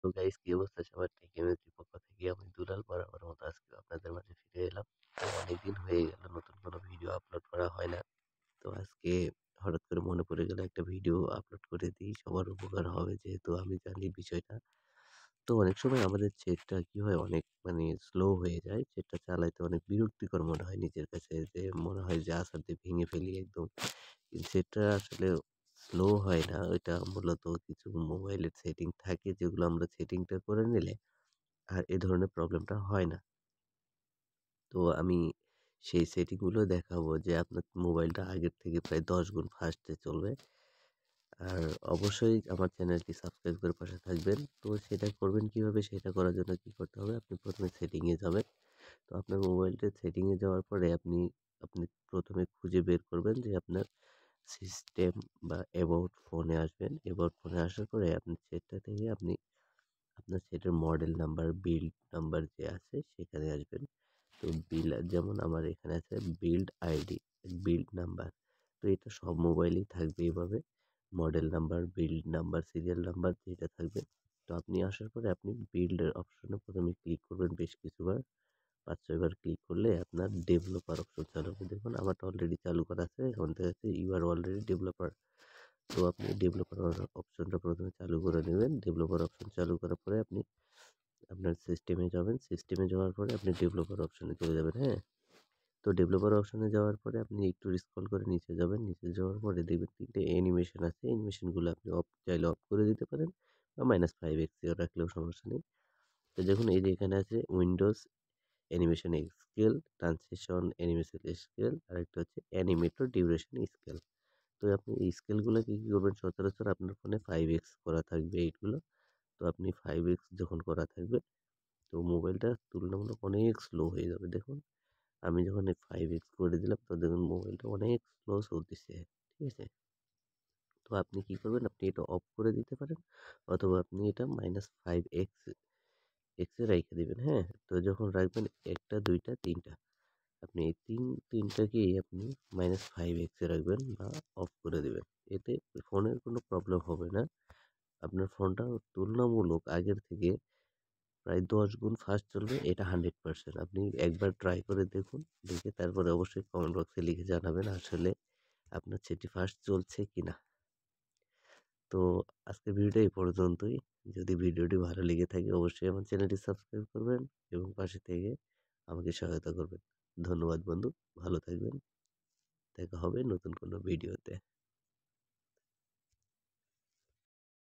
তো গাইস, কি অবস্থা সবার? টেক এমএসডি পক্ষ থেকে আমি দুলাল বরাবর মতো আজকে আপনাদের মাঝে ফিরে এলাম। তো অনেকদিন হয়ে গেল নতুন কোনো ভিডিও আপলোড করা হয় না। তো আজকে হঠাৎ করে মনে পড়ে গেল একটা ভিডিও আপলোড করে দিই, সবার উপকার হবে যেহেতু আমি জানি বিষয়টা। তো অনেক সময় আমাদের সেটটা কি হয়, অনেক স্লো হয়ে যায়। সেটটা চালাইতে অনেক বিরক্তিকর মনে হয় নিজের কাছে, যে মনে হয় যে আছাড় দিয়ে ভেঙে ফেলি একদম। কিন্তু সেটা আসলে স্লো হয় না। ওইটা মূলত কিছু মোবাইলের সেটিং থাকে যেগুলো আমরা সেটিংটা করে নিলে আর এ ধরনের প্রবলেমটা হয় না। তো আমি সেই সেটিং গুলো দেখাবো যে আপনার মোবাইলটা আগের থেকে প্রায় 10 গুণ ফাস্টে চলবে। আর অবশ্যই আমার চ্যানেলটি সাবস্ক্রাইব করে পাশে থাকবেন। তো সেটা করবেন কিভাবে? সেটা করার জন্য কি করতে হবে? আপনি ১ম এ সেটিং এ যাবেন। তো আপনার মোবাইলটার সেটিং এ যাওয়ার পরে আপনি আপনি ১ম এ খুঁজে বের করবেন যে আপনার সিস্টেম বা অ্যাবাউট ফোনে আসবেন। অ্যাবাউট ফোনে আসার পরে আপনি সেটটা থেকে আপনি আপনার সেটার মডেল নাম্বার, বিল্ড নাম্বার যে আছে সেখানে আসবেন। তো যেমন আমার এখানে আছে বিল্ড আইডি, বিল্ড নাম্বার। তো এটা সব মোবাইলেই থাকবে এভাবে। Model number, build number, serial number যেটা থাকবে। তো আপনি আসার পরে আপনি বিল্ড এর অপশনে ১ম এ ক্লিক করবেন বেশ কিছুবার। ৫-৬ বার ক্লিক করলে আপনার ডেভেলপার অপশন চালু হবে। দেখুন আমারটা অলরেডি চালু করা আছে। এখন দেখা যাচ্ছে ইউ আর অলরেডি ডেভেলপার। তো আপনি ডেভেলপার অপশনটা ১ম এ চালু করে নেবেন। ডেভেলপার অপশন চালু করার পরে আপনি আপনার সিস্টেমে যাবেন। সিস্টেমে যাওয়ার পরে আপনি ডেভেলপার অপশনে চলে যাবেন, হ্যাঁ? তো ডেভেলপার অপশনে যাওয়ার পরে আপনি একটু স্ক্রল করে নিচে যাবেন। নিচে যাওয়ার পরে দেখবেন ৩ টে অ্যানিমেশন আছে। অ্যানিমেশন গুলো আপনি চাইলে অফ করে দিতে পারেন বা -5x এ রাখলেও সমস্যা নেই। তো দেখুন এই যে এখানে আছে Windows animation scale, transition animation scale, আরেকটা হচ্ছে অ্যানিমেটর ডিউরেশন স্কেল। তো আপনি এই স্কেলগুলোকে কি করবেন? সচরাচর আপনার ফোনে 5x করা থাকবে এইগুলো। তো আপনি 5x যখন করা থাকবে, তো মোবাইলটা তুলনামূলক অনেক স্লো হয়ে যাবে। দেখুন আমি যখন এই 5x করে দিলাম, তো দেখুন মোবাইলটা অনেক স্লো চলতেছে। ঠিক আছে? তো আপনি কি করবেন? আপনি এটা অফ করে দিতে পারেন, অথবা আপনি এটা -5x এ রাইখা দিবেন, হ্যাঁ? তো যখন রাখবেন ১ টা, ২ টা, ৩ টা। আপনি এই ৩ টাকেই আপনি -5x এ রাখবেন বা অফ করে দিবেন। এতে ফোনের কোনো প্রবলেম হবে না। আপনার ফোনটা তুলনামূলক আগের থেকে প্রায় ১০ গুণ ফাস্ট চলবে, এটা 100%। আপনি একবার ট্রাই করে দেখুন। দেখে তারপরে অবশ্যই কমেন্ট বক্সে লিখে জানাবেন আসলে আপনার সেটি ফাস্ট চলছে কিনা। তো আজকের ভিডিওটা এই পর্যন্তই। যদি ভিডিওটি ভালো লেগে থাকে অবশ্যই আমার চ্যানেলটি সাবস্ক্রাইব করবেন এবং পাশে থেকে আমাকে সহায়তা করবেন। ধন্যবাদ বন্ধু। ভালো থাকবেন। দেখা হবে নতুন কোনো ভিডিওতে।